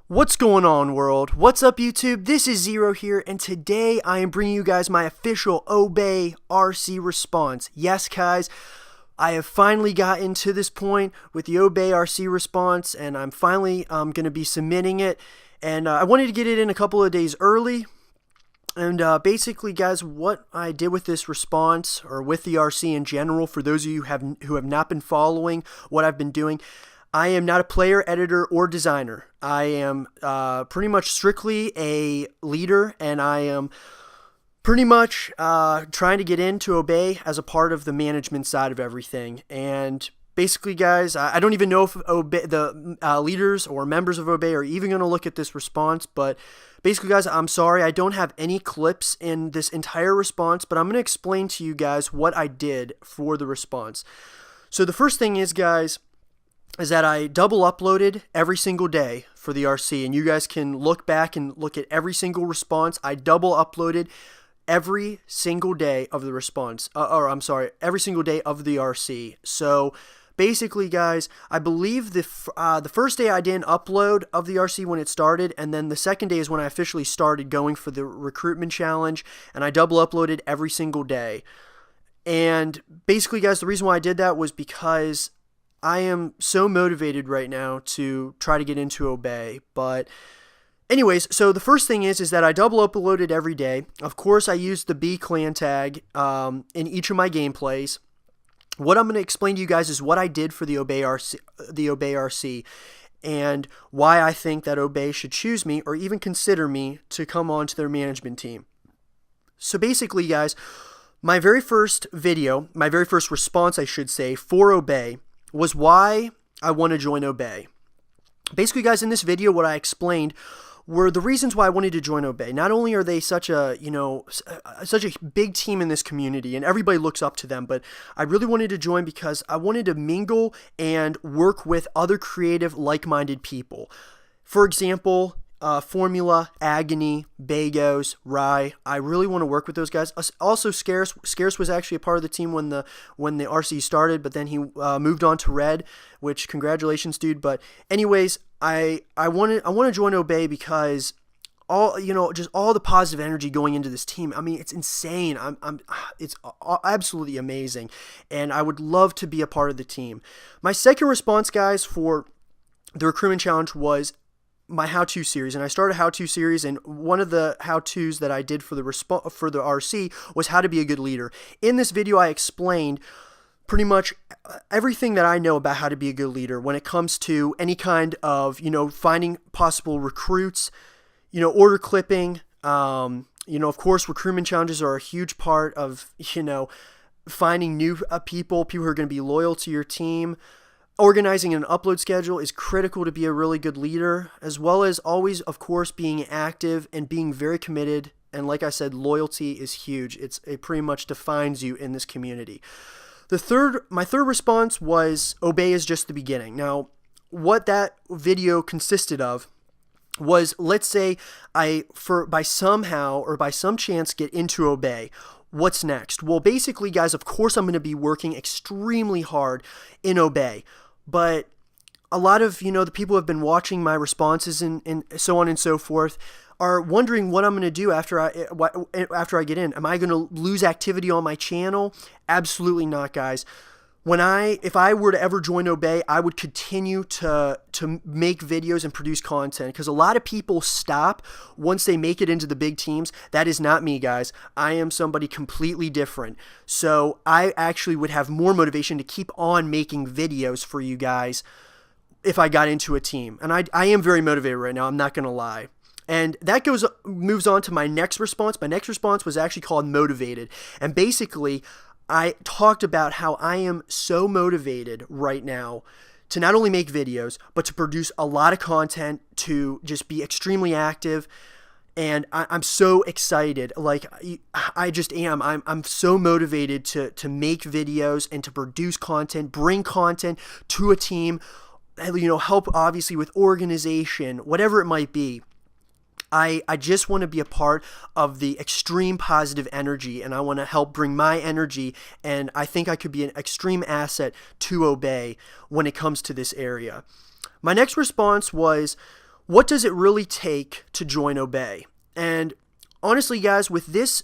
What's going on, world? What's up, YouTube? This is Zero here, and today I am bringing you guys my official Obey RC response. Yes, guys, I have finally gotten to this point with the Obey RC response, and I'm finally going to be submitting it. And I wanted to get it in a couple of days early. And basically, guys, what I did with this response, or with the RC in general, for those of you who have not been following what I've been doing, I am not a player, editor, or designer. I am pretty much strictly a leader, and I am pretty much trying to get into Obey as a part of the management side of everything. And basically, guys, I don't even know if the leaders or members of Obey are even going to look at this response, but basically, guys, I'm sorry, I don't have any clips in this entire response, but I'm going to explain to you guys what I did for the response. So the first thing is, guys, is that I double uploaded every single day for the RC, and you guys can look back and look at every single response. I double uploaded every single day of the response, every single day of the RC. So basically, guys, I believe the first day I didn't upload of the RC when it started, and then the second day is when I officially started going for the recruitment challenge, and I double uploaded every single day. And basically, guys, the reason why I did that was because I am so motivated right now to try to get into Obey. But anyways, so the first thing is that I double uploaded every day. Of course, I used the B clan tag in each of my gameplays. What I'm going to explain to you guys is what I did for the Obey RC, and why I think that Obey should choose me or even consider me to come on to their management team. So basically, guys, my very first response, I should say, for Obey was why I want to join Obey. Basically, guys, in this video, what I explained were the reasons why I wanted to join Obey. Not only are they such a big team in this community, and everybody looks up to them, but I really wanted to join because I wanted to mingle and work with other creative, like-minded people. For example, Formula, Agony, Bagos, Rye. I really want to work with those guys. Also, Scarce. Scarce was actually a part of the team when the RC started, but then he moved on to Red, which congratulations, dude. But anyways, I want to join Obey because just all the positive energy going into this team. I mean, it's insane. It's absolutely amazing, and I would love to be a part of the team. My second response, guys, for the recruitment challenge was my how-to series, and I started a how-to series, and one of the how-tos that I did for the RC was how to be a good leader. In this video, I explained pretty much everything that I know about how to be a good leader when it comes to any kind of, finding possible recruits, order clipping, of course, recruitment challenges are a huge part of, finding new people who are going to be loyal to your team. Organizing an upload schedule is critical to be a really good leader, as well as always, of course, being active and being very committed. And like I said, loyalty is huge. It pretty much defines you in this community. My third response was Obey is just the beginning. Now, what that video consisted of was, let's say by some chance get into Obey. What's next? Well, basically, guys, of course, I'm going to be working extremely hard in Obey. But a lot of, the people who have been watching my responses and so on and so forth are wondering what I'm going to do after I get in. Am I going to lose activity on my channel? Absolutely not, guys. If I were to ever join Obey, I would continue to make videos and produce content, because a lot of people stop once they make it into the big teams. That is not me, guys. I am somebody completely different. So I actually would have more motivation to keep on making videos for you guys if I got into a team. And I am very motivated right now, I'm not going to lie. And that moves on to my next response. My next response was actually called Motivated. And basically, I talked about how I am so motivated right now to not only make videos, but to produce a lot of content, to just be extremely active. And I'm so excited. Like, I just am. I'm so motivated to make videos and to produce content, bring content to a team, help obviously with organization, whatever it might be. I just want to be a part of the extreme positive energy, and I want to help bring my energy, and I think I could be an extreme asset to Obey when it comes to this area. My next response was, what does it really take to join Obey? And honestly, guys, with this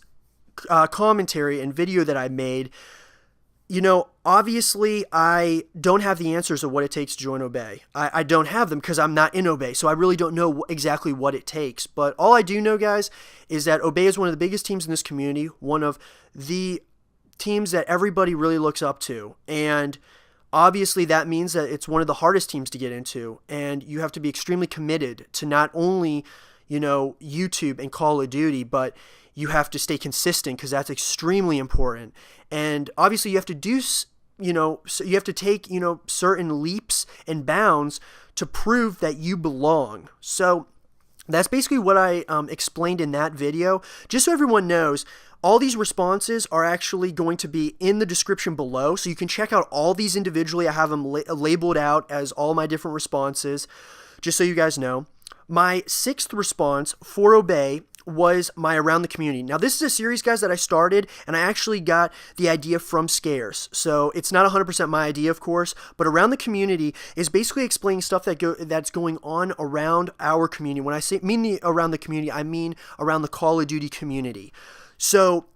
commentary and video that I made, obviously I don't have the answers of what it takes to join Obey. I don't have them because I'm not in Obey, so I really don't know exactly what it takes. But all I do know, guys, is that Obey is one of the biggest teams in this community, one of the teams that everybody really looks up to. And obviously that means that it's one of the hardest teams to get into, and you have to be extremely committed to not only, YouTube and Call of Duty, but you have to stay consistent because that's extremely important. And obviously you have to do, you have to take, certain leaps and bounds to prove that you belong. So that's basically what I explained in that video. Just so everyone knows, all these responses are actually going to be in the description below, so you can check out all these individually. I have them labeled out as all my different responses, just so you guys know. My 6th response for Obey was my Around the Community. Now, this is a series, guys, that I started, and I actually got the idea from Scares. So it's not 100% my idea, of course, but Around the Community is basically explaining stuff that's going on around our community. When I mean around the community, I mean around the Call of Duty community. So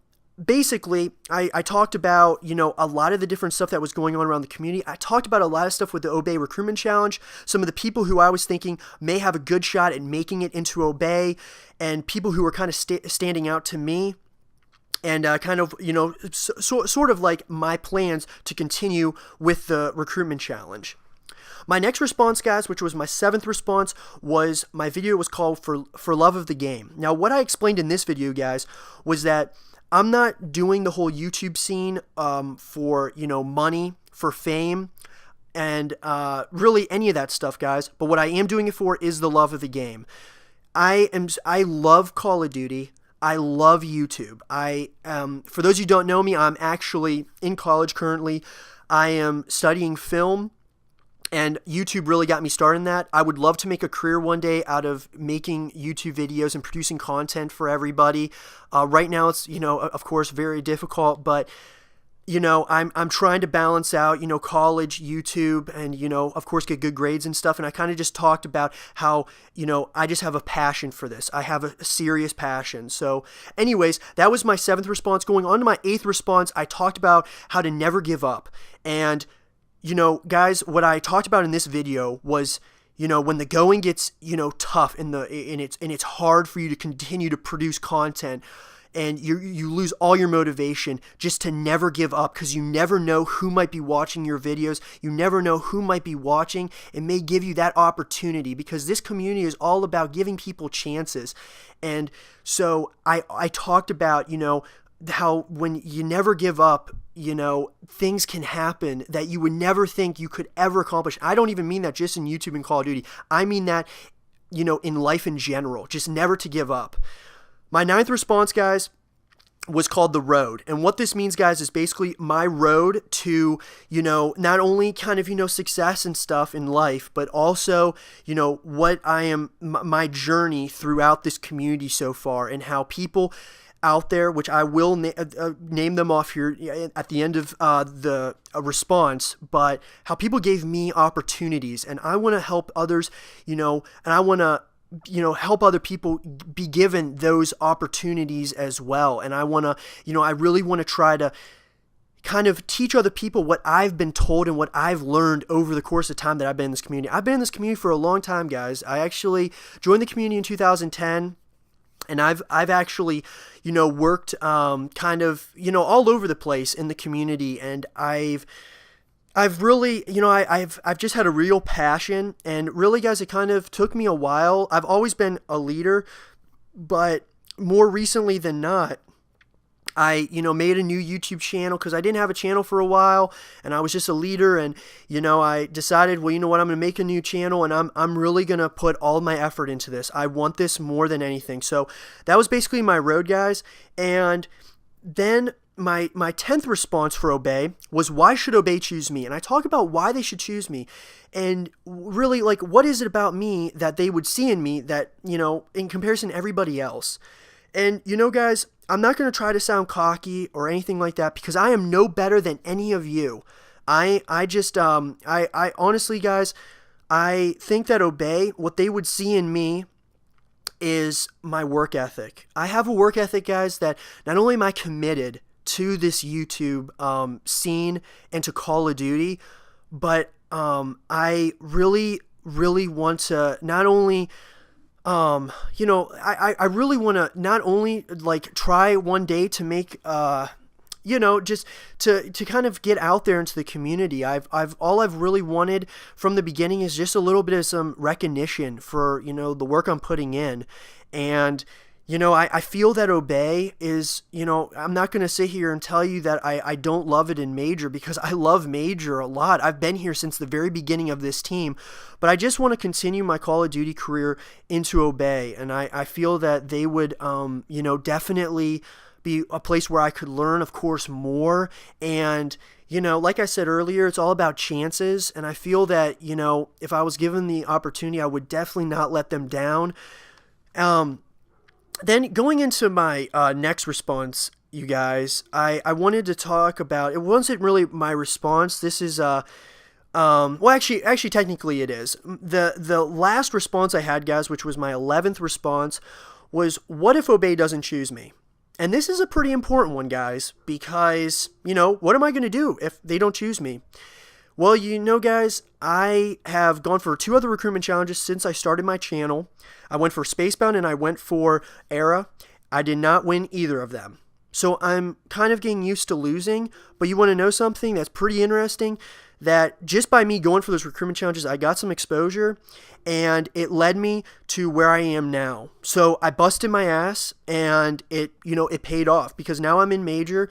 basically, I talked about, a lot of the different stuff that was going on around the community. I talked about a lot of stuff with the Obey Recruitment Challenge, some of the people who I was thinking may have a good shot at making it into Obey, and people who were kind of standing out to me, and kind of, sort of like my plans to continue with the Recruitment Challenge. My next response, guys, which was my 7th response, was my video was called For Love of the Game. Now, what I explained in this video, guys, was that I'm not doing the whole YouTube scene for, money, for fame, and really any of that stuff, guys. But what I am doing it for is the love of the game. I love Call of Duty. I love YouTube. For those who don't know me, I'm actually in college currently. I am studying film, and YouTube really got me started in that. I would love to make a career one day out of making YouTube videos and producing content for everybody. Right now it's, of course, very difficult, but, I'm trying to balance out, college, YouTube, and, of course, get good grades and stuff. And I kind of just talked about how, I just have a passion for this. I have a serious passion. So anyways, that was my 7th response. Going on to my 8th response, I talked about how to never give up. And guys, what I talked about in this video was, when the going gets, tough and it's hard for you to continue to produce content, and you lose all your motivation, just to never give up, because you never know who might be watching your videos. You never know who might be watching. It may give you that opportunity, because this community is all about giving people chances. And so I talked about, how when you never give up, things can happen that you would never think you could ever accomplish. I don't even mean that just in YouTube and Call of Duty. I mean that, in life in general, just never to give up. My 9th response, guys, was called The Road. And what this means, guys, is basically my road to, not only kind of, success and stuff in life, but also, what I am, my journey throughout this community so far, and how people out there, which I will name them off here at the end of the response, but how people gave me opportunities, and I want to help others, and I want to help other people be given those opportunities as well. And I want to, I really want to try to kind of teach other people what I've been told and what I've learned over the course of time that I've been in this community. I've been in this community for a long time, guys. I actually joined the community in 2010. And I've actually, worked kind of, all over the place in the community, and I've really, I've just had a real passion, and really, guys, it kind of took me a while. I've always been a leader, but more recently than not, I, made a new YouTube channel because I didn't have a channel for a while, and I was just a leader, and, I decided, well, you know what, I'm going to make a new channel, and I'm really going to put all my effort into this. I want this more than anything. So that was basically my road, guys. And then my 10th response for Obey was, why should Obey choose me? And I talk about why they should choose me, and really, like, what is it about me that they would see in me that, in comparison to everybody else? And, guys, I'm not going to try to sound cocky or anything like that, because I am no better than any of you. I honestly, guys, I think that Obey, what they would see in me is my work ethic. I have a work ethic, guys, that not only am I committed to this YouTube scene and to Call of Duty, but I really, really want to not only I really want to not only like try one day to make just to kind of get out there into the community. All I've really wanted from the beginning is just a little bit of some recognition for, the work I'm putting in. And, I feel that Obey is, I'm not going to sit here and tell you that I don't love it in Major, because I love Major a lot. I've been here since the very beginning of this team, but I just want to continue my Call of Duty career into Obey. And I feel that they would, definitely be a place where I could learn, of course, more. And, like I said earlier, it's all about chances. And I feel that, if I was given the opportunity, I would definitely not let them down. Then going into my next response, you guys, I wanted to talk about, it wasn't really my response. This is, actually, technically it is. The last response I had, guys, which was my 11th response, was, what if Obey doesn't choose me? And this is a pretty important one, guys, because, what am I going to do if they don't choose me? Well, guys, I have gone for 2 other recruitment challenges since I started my channel. I went for Spacebound and I went for Era. I did not win either of them. So I'm kind of getting used to losing, but you want to know something that's pretty interesting? That just by me going for those recruitment challenges, I got some exposure, and it led me to where I am now. So I busted my ass, and it paid off, because now I'm in Major.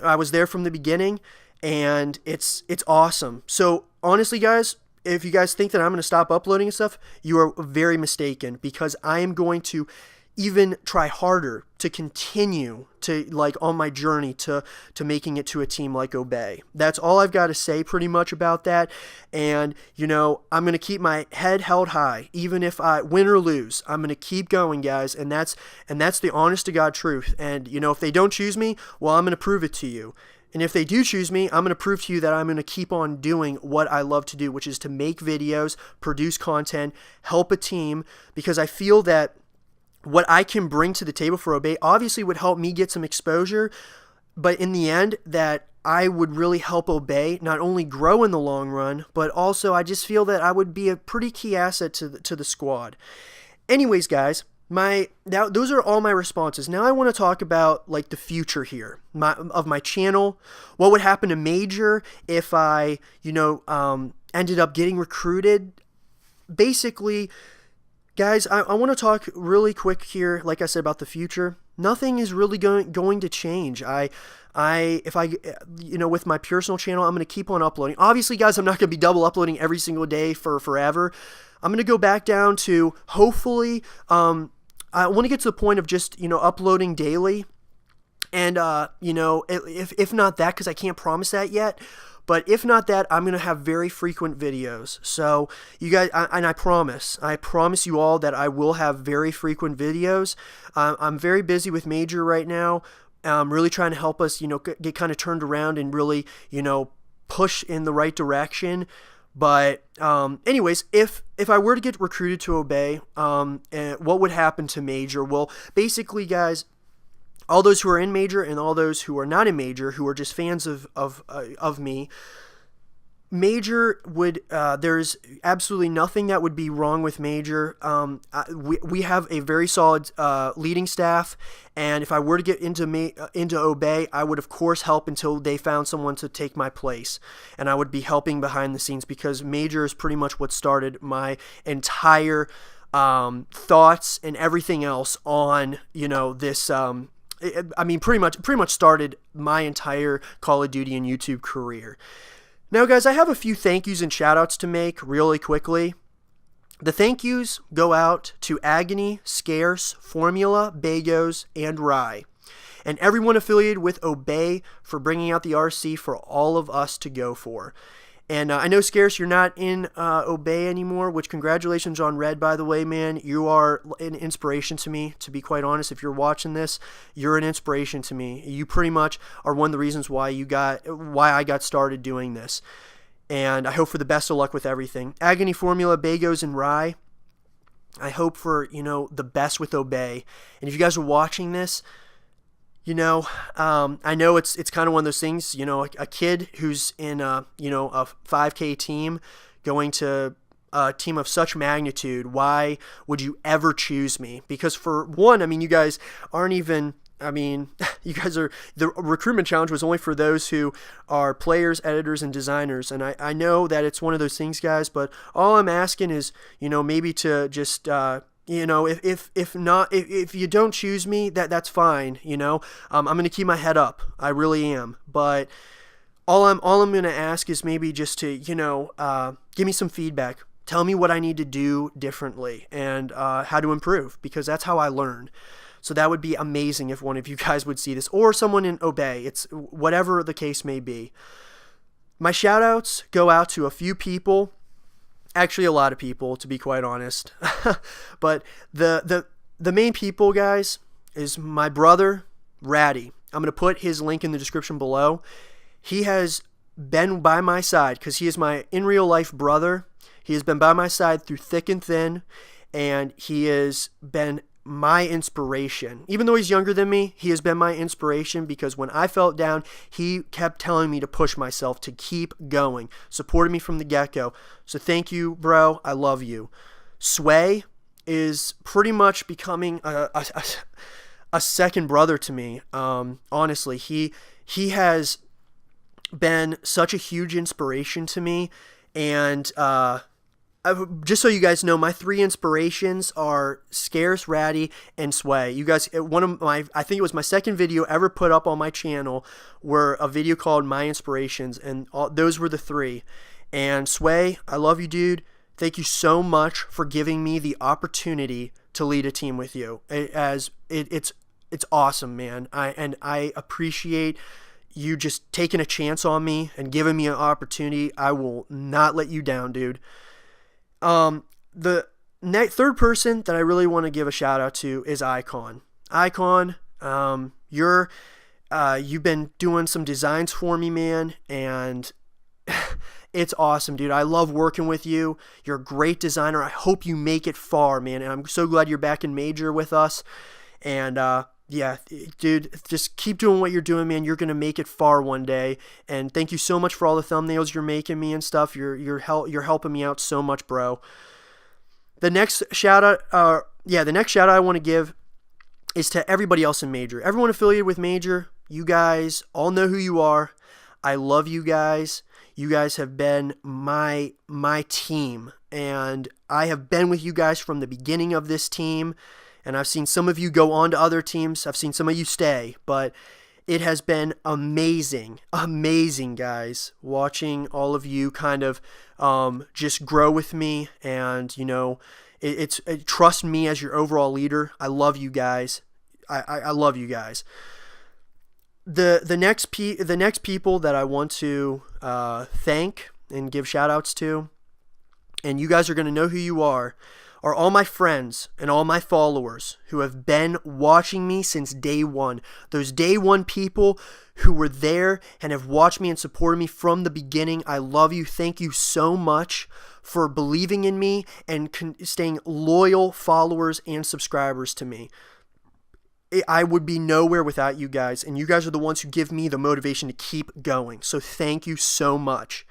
I was there from the beginning, and it's awesome. So honestly, guys, if you guys think that I'm going to stop uploading and stuff, you are very mistaken, because I am going to even try harder to continue to, on my journey to making it to a team like Obey. That's all I've got to say pretty much about that. And, I'm going to keep my head held high, even if I win or lose. I'm going to keep going, guys. And that's the honest to God truth. And, if they don't choose me, well, I'm going to prove it to you. And if they do choose me, I'm going to prove to you that I'm going to keep on doing what I love to do, which is to make videos, produce content, help a team, because I feel that what I can bring to the table for Obey obviously would help me get some exposure, but in the end, that I would really help Obey not only grow in the long run, but also I just feel that I would be a pretty key asset to the squad. Anyways, guys, those are all my responses. Now I want to talk about the future here of my channel. What would happen to Major if I ended up getting recruited? Basically, guys, I want to talk really quick here, like I said, about the future. Nothing is really going to change. If I with my personal channel, I'm going to keep on uploading. Obviously, guys, I'm not going to be double uploading every single day for forever. I'm going to go back down to, hopefully, I want to get to the point of just, uploading daily. And, if not that, because I can't promise that yet, but if not that, I'm going to have very frequent videos. So you guys, I promise you all that I will have very frequent videos. I'm very busy with Major right now. I'm really trying to help us, get kind of turned around and really, push in the right direction. But anyways, if I were to get recruited to Obey, what would happen to Major? Well, basically, guys, all those who are in Major and all those who are not in Major, who are just fans of me, Major would, there's absolutely nothing that would be wrong with Major. We have a very solid leading staff, and if I were to get into Obey, I would of course help until they found someone to take my place, and I would be helping behind the scenes, because Major is pretty much what started my entire thoughts and everything else on this. Pretty much started my entire Call of Duty and YouTube career. Now, guys, I have a few thank yous and shout outs to make really quickly. The thank yous go out to Agony, Scarce, Formula, Bagos, and Rye, and everyone affiliated with Obey for bringing out the RC for all of us to go for. And I know, Scarce, you're not in Obey anymore, which congratulations on Red, by the way, man. You are an inspiration to me, to be quite honest. If you're watching this, you're an inspiration to me. You pretty much are one of the reasons why I got started doing this. and I hope for the best of luck with everything. Agony Formula, Bagos, and Rye, I hope for, the best with Obey. And if you guys are watching this, I know it's kind of one of those things, a kid who's in a 5K team going to a team of such magnitude, why would you ever choose me? Because for one, you guys aren't even, you guys are, the recruitment challenge was only for those who are players, editors, and designers. And I know that it's one of those things, guys, but all I'm asking is, maybe to just, if you don't choose me, that's fine. I'm going to keep my head up. I really am. But all I'm going to ask is maybe just to, give me some feedback. Tell me what I need to do differently and how to improve, because that's how I learn. So that would be amazing if one of you guys would see this, or someone in Obey. It's whatever the case may be. My shout outs go out to a few people. Actually, a lot of people, to be quite honest. But the main people, guys, is my brother, Ratty. I'm going to put his link in the description below. He has been by my side because he is my in real life brother. He has been by my side through thick and thin, and he has been my inspiration. Even though he's younger than me, he has been my inspiration, because when I felt down, he kept telling me to push myself, to keep going, supported me from the get-go. So thank you, bro. I love you. Sway is pretty much becoming a second brother to me. Honestly, he has been such a huge inspiration to me, and just so you guys know, my 3 inspirations are Scarce, Ratty, and Sway. You guys, I think it was my second video ever put up on my channel, were a video called My Inspirations, and those were the 3. And Sway, I love you, dude. Thank you so much for giving me the opportunity to lead a team with you. It's awesome, man. I appreciate you just taking a chance on me and giving me an opportunity. I will not let you down, dude. The third person that I really want to give a shout out to is Icon. Icon, you've been doing some designs for me, man, and it's awesome, dude. I love working with you. You're a great designer. I hope you make it far, man, and I'm so glad you're back in Major with us. And yeah, dude, just keep doing what you're doing, man. You're gonna make it far one day. And thank you so much for all the thumbnails you're making me and stuff. You're helping me out so much, bro. The next shout out I want to give is to everybody else in Major. Everyone affiliated with Major. You guys all know who you are. I love you guys. You guys have been my team, and I have been with you guys from the beginning of this team. And I've seen some of you go on to other teams. I've seen some of you stay, but it has been amazing, guys, watching all of you kind of just grow with me, and trust me as your overall leader. I love you guys. I love you guys. The next people that I want to thank and give shout outs to, and you guys are going to know who you are all my friends and all my followers who have been watching me since day one. Those day one people who were there and have watched me and supported me from the beginning. I love you. Thank you so much for believing in me and staying loyal followers and subscribers to me. I would be nowhere without you guys, and you guys are the ones who give me the motivation to keep going. So thank you so much.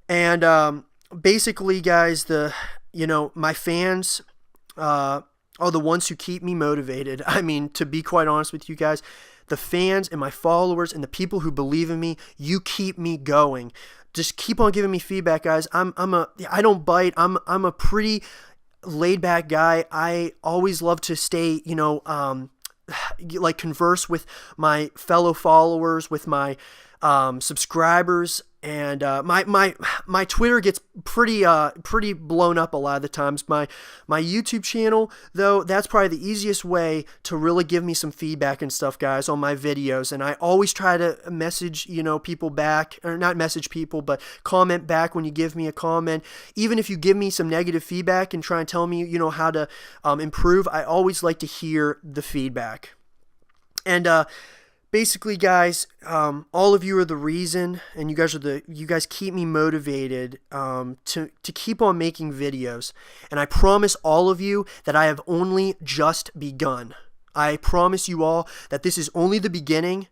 And basically, guys, my fans are the ones who keep me motivated. I mean, to be quite honest with you guys, the fans and my followers and the people who believe in me, you keep me going. Just keep on giving me feedback, guys. I don't bite. I'm a pretty laid back guy. I always love to stay, converse with my fellow followers, with my subscribers, and my Twitter gets pretty blown up a lot of the times. My YouTube channel, though, that's probably the easiest way to really give me some feedback and stuff, guys, on my videos. And I always try to message people back, or not message people, but comment back when you give me a comment. Even if you give me some negative feedback and try and tell me how to improve, I always like to hear the feedback. And basically, guys, all of you are the reason, and you guys keep me motivated to keep on making videos. And I promise all of you that I have only just begun. I promise you all that this is only the beginning,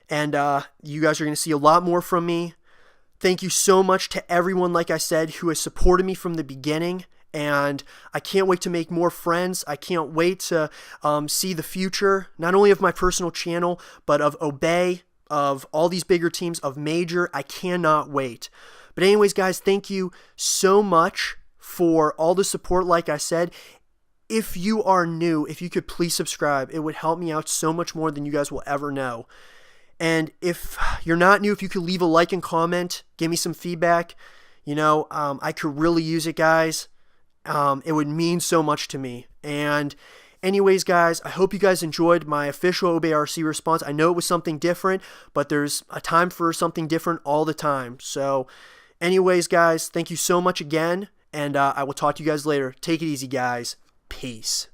and you guys are going to see a lot more from me. Thank you so much to everyone, like I said, who has supported me from the beginning. And I can't wait to make more friends. I can't wait to see the future, not only of my personal channel, but of Obey, of all these bigger teams, of Major. I cannot wait. But anyways, guys, thank you so much for all the support, like I said. If you are new, if you could please subscribe, it would help me out so much more than you guys will ever know. And if you're not new, if you could leave a like and comment, give me some feedback. I could really use it, guys. It would mean so much to me. And anyways, guys, I hope you guys enjoyed my official Obey RC response. I know it was something different, but there's a time for something different all the time. So anyways, guys, thank you so much again, and I will talk to you guys later. Take it easy, guys. Peace.